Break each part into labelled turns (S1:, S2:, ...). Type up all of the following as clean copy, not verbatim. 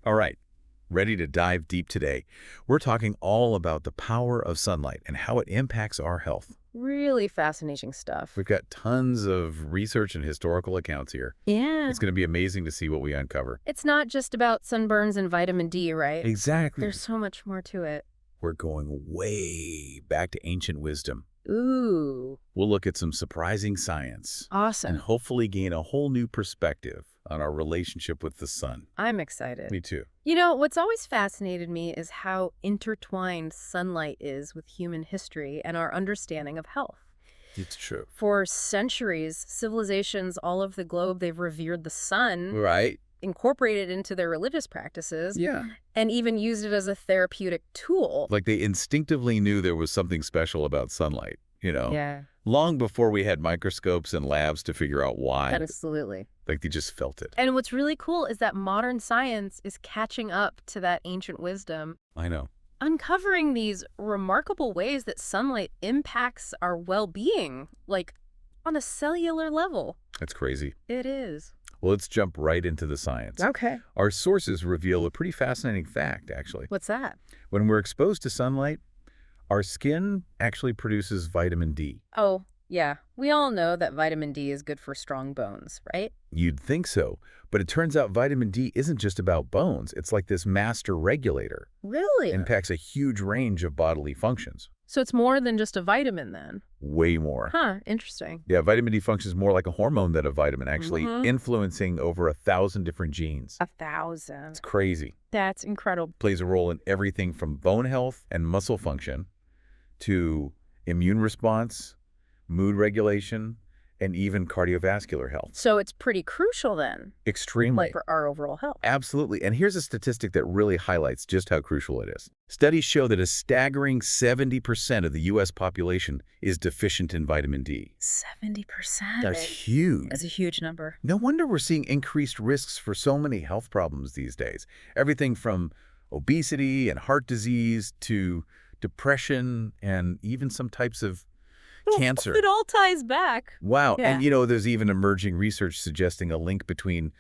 S1: All right, ready to dive deep today. We're talking all about the power of sunlight and how it impacts our health.
S2: Really fascinating stuff.
S1: We've got tons of research and historical accounts here.
S2: Yeah.
S1: It's going to be amazing to see what we uncover.
S2: It's not just about sunburns and vitamin D, right?
S1: Exactly.
S2: There's so much more to it.
S1: We're going way back to ancient wisdom.
S2: Ooh,
S1: We'll look at some surprising science and
S2: awesome.
S1: hopefully gain a whole new perspective on our relationship with the sun.
S2: I'm excited.
S1: Me too.
S2: You know, what's always fascinated me is how intertwined sunlight is with human history and our understanding of health.
S1: It's true.
S2: For centuries, civilizations all over the globe, they've revered the sun,
S1: Right?
S2: incorporated it into their religious practices,
S1: Yeah.
S2: and even used it as a therapeutic tool.
S1: Like they instinctively knew there was something special about sunlight,
S2: Yeah,
S1: long before we had microscopes and labs to figure out why.
S2: absolutely.
S1: Like they just felt it.
S2: And what's really cool is that modern science is catching up to that ancient wisdom,
S1: I know.
S2: uncovering these remarkable ways that sunlight impacts our well-being, like on a cellular level.
S1: That's crazy.
S2: It is.
S1: Well, let's jump right into the science.
S2: Okay.
S1: Our sources reveal a pretty fascinating fact, actually.
S2: What's that?
S1: When we're exposed to sunlight, our skin actually produces vitamin D.
S2: Oh, yeah. We all know that vitamin D is good for strong bones, right?
S1: You'd think so, but it turns out vitamin D isn't just about bones. It's like this master regulator.
S2: Really?
S1: It impacts a huge range of bodily functions.
S2: So it's more than just a vitamin then?
S1: Way more.
S2: Huh, interesting.
S1: Yeah, vitamin D functions more like a hormone than a vitamin, actually influencing over 1,000 different genes.
S2: 1,000.
S1: It's crazy.
S2: That's incredible.
S1: Plays a role in everything from bone health and muscle function to immune response, mood regulation, and even cardiovascular health.
S2: So it's pretty crucial then,
S1: Extremely.
S2: like for our overall health.
S1: Absolutely. And here's a statistic that really highlights just how crucial it is. Studies show that a staggering 70% of the U.S. population is deficient in vitamin D.
S2: 70%.
S1: That's huge.
S2: That's a huge number.
S1: No wonder we're seeing increased risks for so many health problems these days. Everything from obesity and heart disease to depression and even some types of cancer.
S2: It all ties back.
S1: Wow.
S2: Yeah.
S1: And there's even emerging research suggesting a link between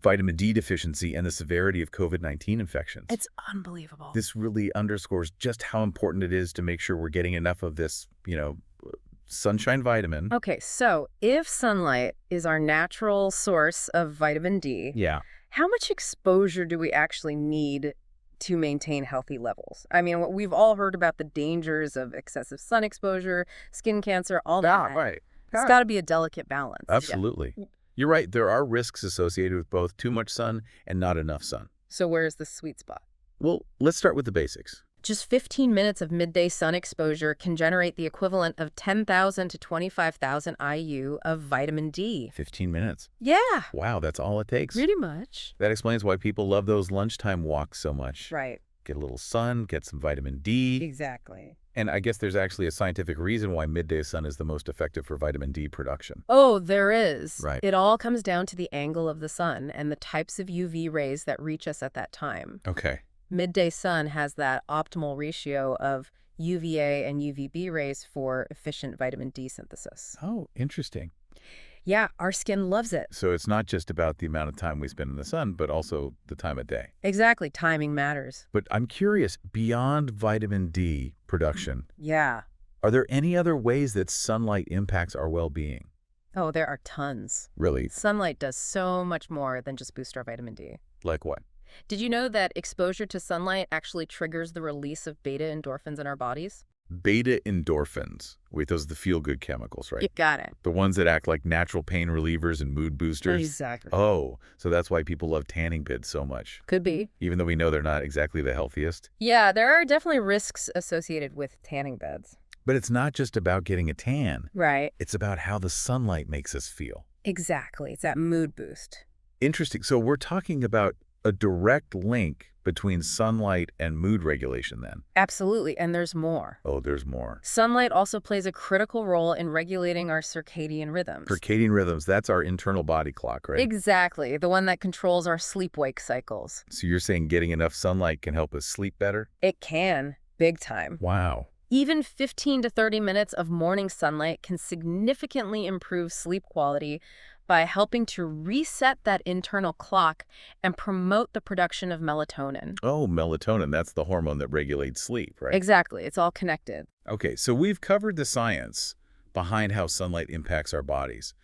S1: vitamin D deficiency and the severity of COVID-19 infections.
S2: It's unbelievable.
S1: This really underscores just how important it is to make sure we're getting enough of this, sunshine vitamin.
S2: Okay, so if sunlight is our natural source of vitamin D,
S1: Yeah.
S2: how much exposure do we actually need to maintain healthy levels? I mean, we've all heard about the dangers of excessive sun exposure, skin cancer, all that.
S1: Right.
S2: It's got to be a delicate balance.
S1: Absolutely. You're right. There are risks associated with both too much sun and not enough sun.
S2: So where's the sweet spot?
S1: Well, let's start with the basics.
S2: Just 15 minutes of midday sun exposure can generate the equivalent of 10,000 to 25,000 IU of vitamin D.
S1: 15 minutes.
S2: Yeah,
S1: Wow, that's all it takes.
S2: pretty much.
S1: That explains why people love those lunchtime walks so much.
S2: Right,
S1: Get a little sun, get some vitamin D.
S2: exactly.
S1: And I guess there's actually a scientific reason why midday sun is the most effective for vitamin D production.
S2: Oh, there is.
S1: Right.
S2: It all comes down to the angle of the sun and the types of UV rays that reach us at that time.
S1: Okay.
S2: Midday sun has that optimal ratio of UVA and UVB rays for efficient vitamin D synthesis.
S1: Oh, interesting.
S2: Yeah, our skin loves it.
S1: So it's not just about the amount of time we spend in the sun, but also the time of day.
S2: Exactly, timing matters.
S1: But I'm curious, beyond vitamin D production,
S2: Yeah.
S1: are there any other ways that sunlight impacts our well-being?
S2: Oh, there are tons.
S1: Really?
S2: Sunlight does so much more than just boost our vitamin D.
S1: Like what?
S2: Did you know that exposure to sunlight actually triggers the release of beta endorphins in our bodies?
S1: Beta endorphins. Wait, those are the feel-good chemicals, right?
S2: You got it.
S1: The ones that act like natural pain relievers and mood boosters?
S2: Exactly.
S1: Oh, so that's why people love tanning beds so much,
S2: Could be.
S1: even though we know they're not exactly the healthiest.
S2: Yeah, there are definitely risks associated with tanning beds.
S1: But it's not just about getting a tan.
S2: Right.
S1: It's about how the sunlight makes us feel.
S2: Exactly. It's that mood boost.
S1: Interesting. So we're talking about a direct link between sunlight and mood regulation then.
S2: Absolutely. And there's more.
S1: Oh, there's more.
S2: Sunlight also plays a critical role in regulating our circadian rhythms.
S1: Circadian rhythms, that's our internal body clock, right?
S2: Exactly. The one that controls our sleep-wake cycles.
S1: So you're saying getting enough sunlight can help us sleep better?
S2: It can. Big time.
S1: Wow.
S2: Even 15 to 30 minutes of morning sunlight can significantly improve sleep quality by helping to reset that internal clock and promote the production of melatonin.
S1: Oh, melatonin, that's the hormone that regulates sleep, right?
S2: Exactly. It's all connected.
S1: Okay, so we've covered the science behind how sunlight impacts our bodies,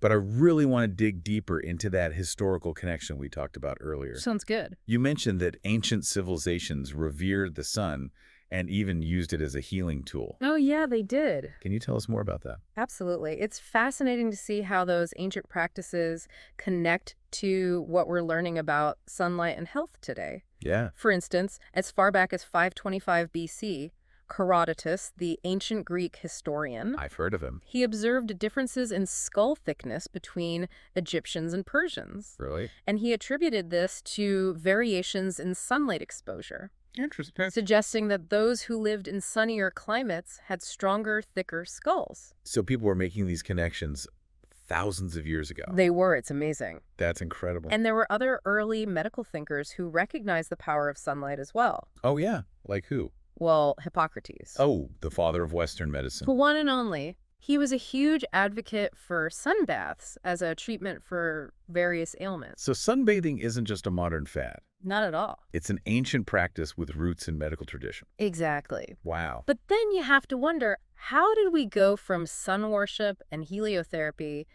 S1: but I really want to dig deeper into that historical connection we talked about earlier.
S2: Sounds good.
S1: You mentioned that ancient civilizations revered the sun and even used it as a healing tool.
S2: Oh, yeah, they did.
S1: Can you tell us more about that?
S2: Absolutely. It's fascinating to see how those ancient practices connect to what we're learning about sunlight and health today.
S1: Yeah.
S2: For instance, as far back as 525 BC, Herodotus, the ancient Greek historian,
S1: I've heard of him.
S2: he observed differences in skull thickness between Egyptians and Persians.
S1: Really?
S2: And he attributed this to variations in sunlight exposure,
S1: Interesting.
S2: suggesting that those who lived in sunnier climates had stronger, thicker skulls.
S1: So people were making these connections thousands of years ago.
S2: They were. It's amazing.
S1: That's incredible.
S2: And there were other early medical thinkers who recognized the power of sunlight as well.
S1: Oh, yeah. Like who?
S2: Well, Hippocrates.
S1: Oh, the father of Western medicine.
S2: The one and only. He was a huge advocate for sun baths as a treatment for various ailments.
S1: So sunbathing isn't just a modern fad.
S2: Not at all.
S1: It's an ancient practice with roots in medical tradition.
S2: Exactly.
S1: Wow.
S2: But then you have to wonder, how did we go from sun worship and heliotherapy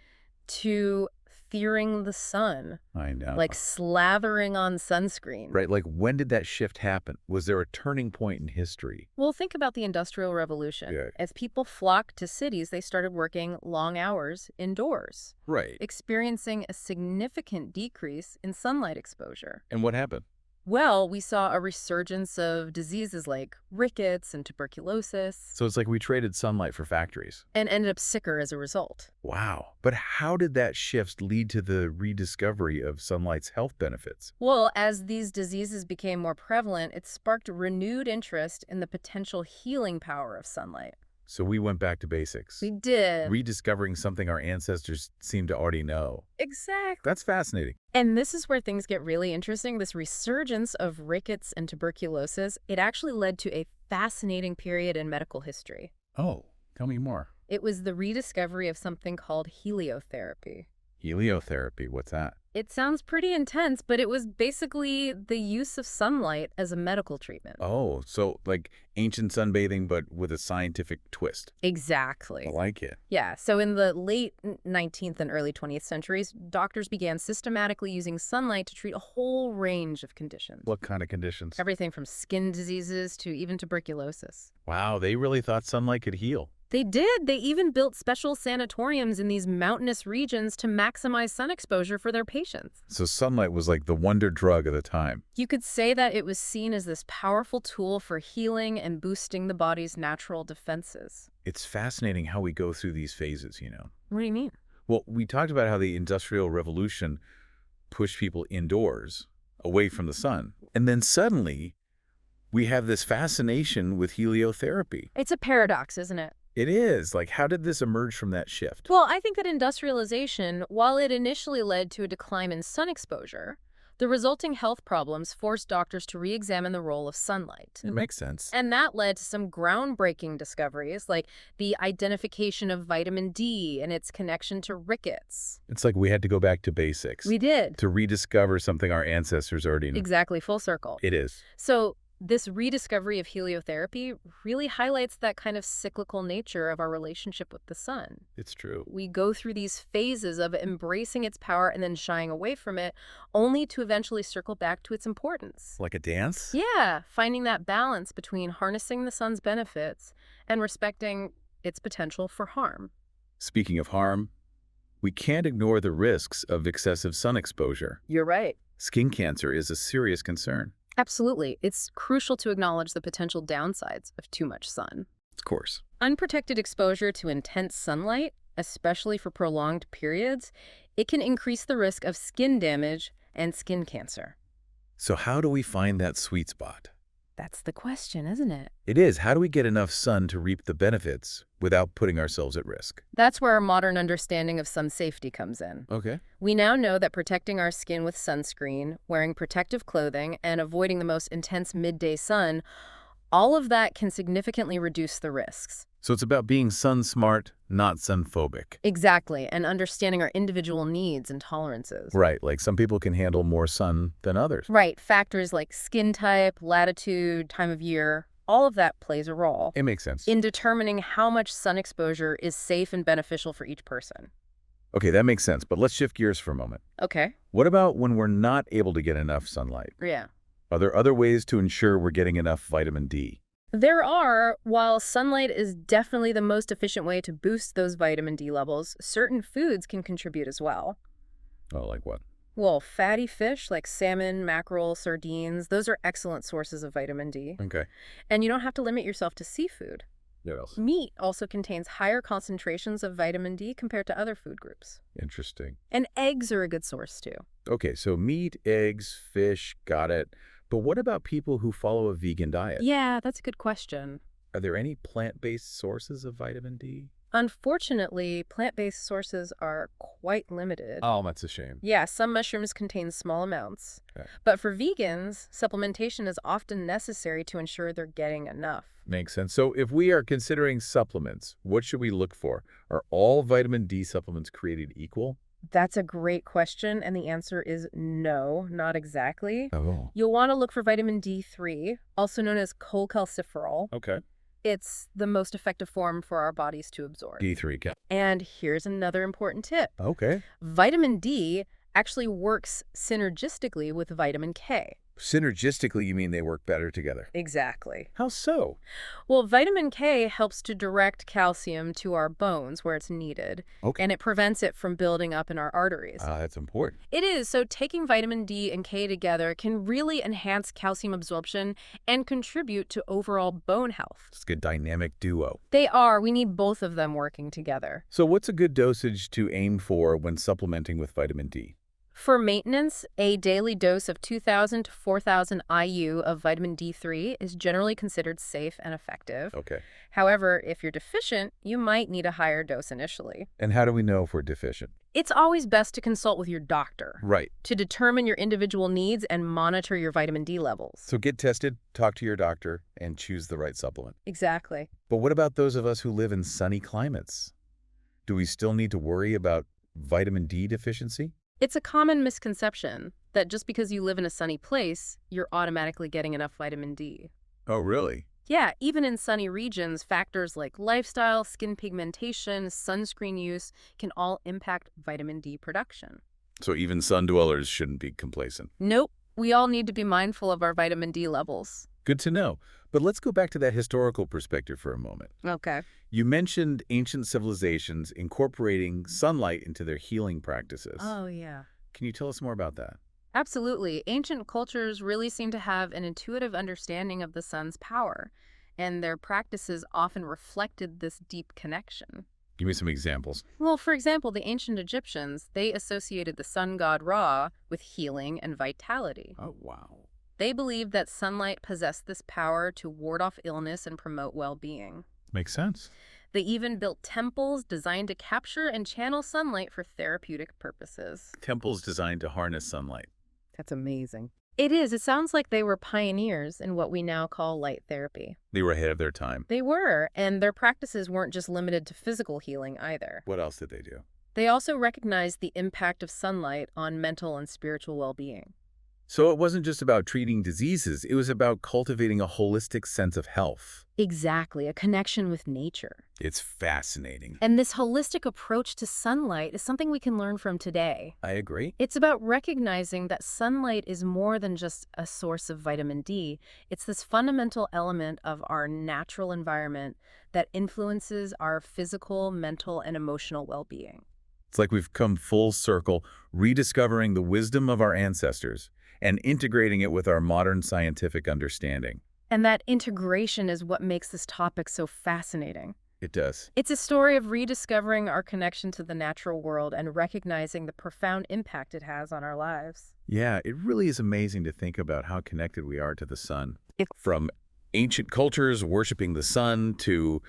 S2: to fearing the sun?
S1: I know.
S2: Like slathering on sunscreen.
S1: Right, like when did that shift happen? Was there a turning point in history?
S2: Well, think about the Industrial Revolution.
S1: Yeah.
S2: As people flocked to cities, they started working long hours indoors,
S1: Right.
S2: experiencing a significant decrease in sunlight exposure.
S1: And what happened?
S2: Well, we saw a resurgence of diseases like rickets and tuberculosis,
S1: So it's like we traded sunlight for factories.
S2: and ended up sicker as a result.
S1: Wow. But how did that shift lead to the rediscovery of sunlight's health benefits?
S2: Well, as these diseases became more prevalent, it sparked renewed interest in the potential healing power of sunlight.
S1: So we went back to basics,
S2: We did.
S1: rediscovering something our ancestors seemed to already know.
S2: Exactly.
S1: That's fascinating.
S2: And this is where things get really interesting. This resurgence of rickets and tuberculosis, it actually led to a fascinating period in medical history.
S1: Oh, tell me more.
S2: It was the rediscovery of something called heliotherapy.
S1: Heliotherapy, what's that?
S2: It sounds pretty intense, but it was basically the use of sunlight as a medical treatment.
S1: Oh, so like ancient sunbathing, but with a scientific twist.
S2: Exactly.
S1: I like it.
S2: Yeah, so in the late 19th and early 20th centuries, doctors began systematically using sunlight to treat a whole range of conditions.
S1: What kind of conditions?
S2: Everything from skin diseases to even tuberculosis.
S1: Wow, they really thought sunlight could heal.
S2: They did. They even built special sanatoriums in these mountainous regions to maximize sun exposure for their patients.
S1: So sunlight was like the wonder drug of the time.
S2: You could say that it was seen as this powerful tool for healing and boosting the body's natural defenses.
S1: It's fascinating how we go through these phases, you know.
S2: What do you mean?
S1: Well, we talked about how the Industrial Revolution pushed people indoors, away from the sun. And then suddenly, we have this fascination with heliotherapy.
S2: It's a paradox, isn't it?
S1: It is. Like, how did this emerge from that shift?
S2: Well, I think that industrialization, while it initially led to a decline in sun exposure, the resulting health problems forced doctors to re-examine the role of sunlight.
S1: It makes sense.
S2: And that led to some groundbreaking discoveries, like the identification of vitamin D and its connection to rickets.
S1: It's like we had to go back to basics
S2: We did.
S1: to rediscover something our ancestors already knew.
S2: Exactly, full circle.
S1: It is.
S2: So this rediscovery of heliotherapy really highlights that kind of cyclical nature of our relationship with the sun.
S1: It's true.
S2: We go through these phases of embracing its power and then shying away from it, only to eventually circle back to its importance.
S1: Like a dance?
S2: Yeah, finding that balance between harnessing the sun's benefits and respecting its potential for harm.
S1: Speaking of harm, we can't ignore the risks of excessive sun exposure.
S2: You're right.
S1: Skin cancer is a serious concern.
S2: Absolutely. It's crucial to acknowledge the potential downsides of too much sun.
S1: Of course.
S2: Unprotected exposure to intense sunlight, especially for prolonged periods, it can increase the risk of skin damage and skin cancer.
S1: So how do we find that sweet spot?
S2: That's the question, isn't it?
S1: It is. How do we get enough sun to reap the benefits without putting ourselves at risk?
S2: That's where our modern understanding of sun safety comes in.
S1: Okay.
S2: We now know that protecting our skin with sunscreen, wearing protective clothing, and avoiding the most intense midday sun All of that can significantly reduce the risks.
S1: So it's about being sun smart, not sun phobic.
S2: Exactly, and understanding our individual needs and tolerances.
S1: Right, like some people can handle more sun than others.
S2: Right, factors like skin type, latitude, time of year, all of that plays a role
S1: It makes sense.
S2: in determining how much sun exposure is safe and beneficial for each person.
S1: Okay, that makes sense, but let's shift gears for a moment.
S2: Okay.
S1: What about when we're not able to get enough sunlight?
S2: Yeah.
S1: Are there other ways to ensure we're getting enough vitamin D?
S2: There are, while sunlight is definitely the most efficient way to boost those vitamin D levels, certain foods can contribute as well.
S1: Oh, like what?
S2: Well, fatty fish like salmon, mackerel, sardines, those are excellent sources of vitamin D.
S1: Okay.
S2: And you don't have to limit yourself to seafood.
S1: What else?
S2: Meat also contains higher concentrations of vitamin D compared to other food groups.
S1: Interesting.
S2: And eggs are a good source too.
S1: Okay, so meat, eggs, fish, got it. But what about people who follow a vegan diet?
S2: Yeah, that's a good question.
S1: Are there any plant-based sources of vitamin D?
S2: Unfortunately, plant-based sources are quite limited.
S1: Oh, that's a shame.
S2: Yeah, some mushrooms contain small amounts.
S1: Okay.
S2: But for vegans, supplementation is often necessary to ensure they're getting enough.
S1: Makes sense. So if we are considering supplements, what should we look for? Are all vitamin D supplements created equal?
S2: That's a great question, and the answer is no, not exactly.
S1: Oh.
S2: You'll want to look for vitamin D3, also known as cholecalciferol.
S1: Okay.
S2: It's the most effective form for our bodies to absorb.
S1: D3.
S2: And here's another important tip.
S1: Okay.
S2: Vitamin D actually works synergistically with vitamin K.
S1: Synergistically, you mean they work better together?
S2: Exactly.
S1: How so?
S2: Well, vitamin K helps to direct calcium to our bones where it's needed,
S1: Okay.
S2: and it prevents it from building up in our arteries.
S1: That's important.
S2: It is, so taking vitamin D and K together can really enhance calcium absorption and contribute to overall bone health.
S1: It's a good dynamic duo.
S2: They are. We need both of them working together.
S1: So what's a good dosage to aim for when supplementing with vitamin D?
S2: For maintenance, a daily dose of 2,000 to 4,000 IU of vitamin D3 is generally considered safe and effective.
S1: Okay.
S2: However, if you're deficient, you might need a higher dose initially.
S1: And how do we know if we're deficient?
S2: It's always best to consult with your doctor
S1: Right.
S2: to determine your individual needs and monitor your vitamin D levels.
S1: So get tested, talk to your doctor, and choose the right supplement.
S2: Exactly.
S1: But what about those of us who live in sunny climates? Do we still need to worry about vitamin D deficiency?
S2: It's a common misconception that just because you live in a sunny place, you're automatically getting enough vitamin D.
S1: Oh, really?
S2: Yeah, even in sunny regions, factors like lifestyle, skin pigmentation, sunscreen use can all impact vitamin D production.
S1: So even sun dwellers shouldn't be complacent.
S2: Nope, we all need to be mindful of our vitamin D levels.
S1: Good to know. But let's go back to that historical perspective for a moment.
S2: Okay.
S1: You mentioned ancient civilizations incorporating sunlight into their healing practices.
S2: Oh, yeah.
S1: Can you tell us more about that?
S2: Absolutely. Ancient cultures really seem to have an intuitive understanding of the sun's power, and their practices often reflected this deep connection.
S1: Give me some examples.
S2: Well, for example, the ancient Egyptians, they associated the sun god Ra with healing and vitality.
S1: Oh, wow.
S2: They believed that sunlight possessed this power to ward off illness and promote well-being.
S1: Makes sense.
S2: They even built temples designed to capture and channel sunlight for therapeutic purposes.
S1: Temples designed to harness sunlight.
S2: That's amazing. It is. It sounds like they were pioneers in what we now call light therapy.
S1: They were ahead of their time.
S2: They were, and their practices weren't just limited to physical healing either.
S1: What else did they do?
S2: They also recognized the impact of sunlight on mental and spiritual well-being.
S1: So it wasn't just about treating diseases, it was about cultivating a holistic sense of health.
S2: Exactly, a connection with nature.
S1: It's fascinating.
S2: And this holistic approach to sunlight is something we can learn from today.
S1: I agree.
S2: It's about recognizing that sunlight is more than just a source of vitamin D. It's this fundamental element of our natural environment that influences our physical, mental, and emotional well-being.
S1: It's like we've come full circle, rediscovering the wisdom of our ancestors and integrating it with our modern scientific understanding.
S2: And that integration is what makes this topic so fascinating.
S1: It does.
S2: It's a story of rediscovering our connection to the natural world and recognizing the profound impact it has on our lives.
S1: Yeah, it really is amazing to think about how connected we are to the sun. From ancient cultures worshiping the sun to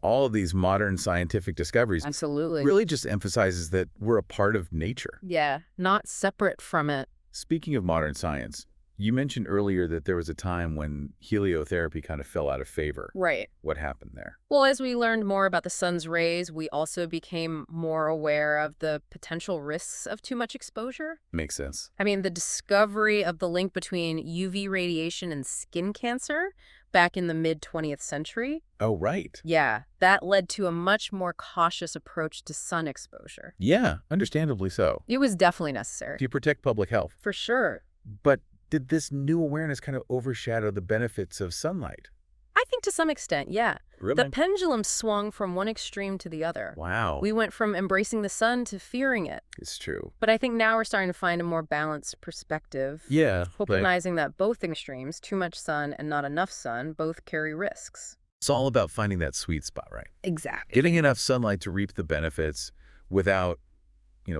S1: all of these modern scientific discoveries.
S2: Absolutely.
S1: Really just emphasizes that we're a part of nature.
S2: Yeah, not separate from it.
S1: Speaking of modern science, You mentioned earlier that there was a time when heliotherapy kind of fell out of favor.
S2: Right.
S1: What happened there?
S2: Well, as we learned more about the sun's rays, we also became more aware of the potential risks of too much exposure.
S1: Makes sense.
S2: I mean, the discovery of the link between UV radiation and skin cancer back in the mid-20th century,
S1: Oh, right.
S2: yeah, that led to a much more cautious approach to sun exposure.
S1: Yeah, understandably so.
S2: It was definitely necessary.
S1: To protect public health.
S2: For sure.
S1: But did this new awareness kind of overshadow the benefits of sunlight?
S2: I think to some extent, yeah.
S1: Really?
S2: The pendulum swung from one extreme to the other.
S1: Wow.
S2: We went from embracing the sun to fearing it.
S1: It's true.
S2: But I think now we're starting to find a more balanced perspective.
S1: Yeah.
S2: Recognizing that both extremes, too much sun and not enough sun, both carry risks.
S1: It's all about finding that sweet spot, right?
S2: Exactly.
S1: Getting enough sunlight to reap the benefits without,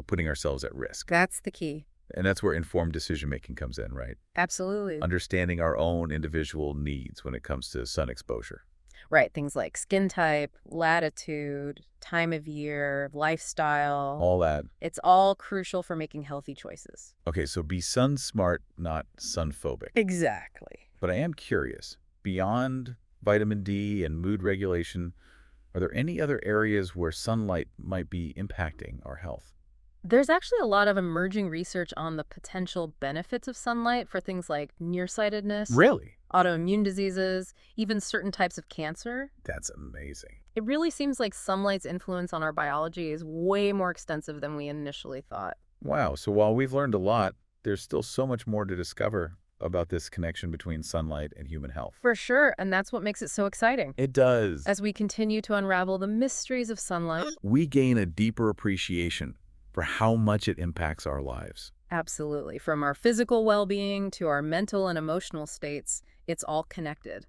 S1: putting ourselves at risk.
S2: That's the key.
S1: And that's where informed decision-making comes in, right?
S2: Absolutely.
S1: Understanding our own individual needs when it comes to sun exposure.
S2: Right. Things like skin type, latitude, time of year, lifestyle.
S1: All that.
S2: It's all crucial for making healthy choices.
S1: Okay, so be sun smart, not sun phobic.
S2: Exactly.
S1: But I am curious, beyond vitamin D and mood regulation, are there any other areas where sunlight might be impacting our health?
S2: There's actually a lot of emerging research on the potential benefits of sunlight for things like nearsightedness,
S1: Really?
S2: autoimmune diseases, even certain types of cancer.
S1: That's amazing.
S2: It really seems like sunlight's influence on our biology is way more extensive than we initially thought.
S1: Wow, so while we've learned a lot, there's still so much more to discover about this connection between sunlight and human health.
S2: For sure, and that's what makes it so exciting.
S1: It does.
S2: As we continue to unravel the mysteries of sunlight.
S1: We gain a deeper appreciation for how much it impacts our lives.
S2: Absolutely. From our physical well-being to our mental and emotional states, it's all connected.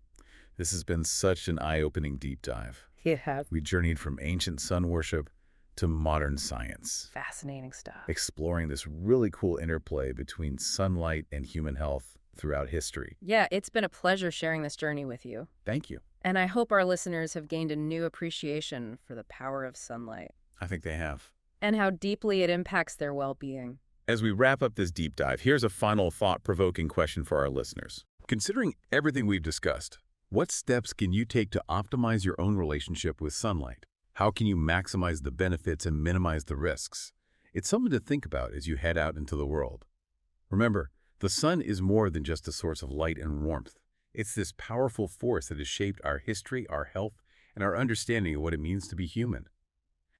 S1: This has been such an eye-opening deep dive.
S2: It has.
S1: We journeyed from ancient sun worship to modern science,
S2: Fascinating stuff.
S1: exploring this really cool interplay between sunlight and human health throughout history.
S2: Yeah, it's been a pleasure sharing this journey with you.
S1: Thank you.
S2: And I hope our listeners have gained a new appreciation for the power of sunlight
S1: I think they have.
S2: and how deeply it impacts their well-being.
S1: As we wrap up this deep dive, here's a final thought-provoking question for our listeners. Considering everything we've discussed, what steps can you take to optimize your own relationship with sunlight? How can you maximize the benefits and minimize the risks? It's something to think about as you head out into the world. Remember, the sun is more than just a source of light and warmth. It's this powerful force that has shaped our history, our health, and our understanding of what it means to be human.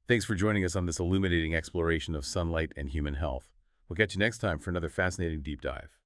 S1: Thanks for joining us on this illuminating exploration of sunlight and human health. We'll catch you next time for another fascinating deep dive.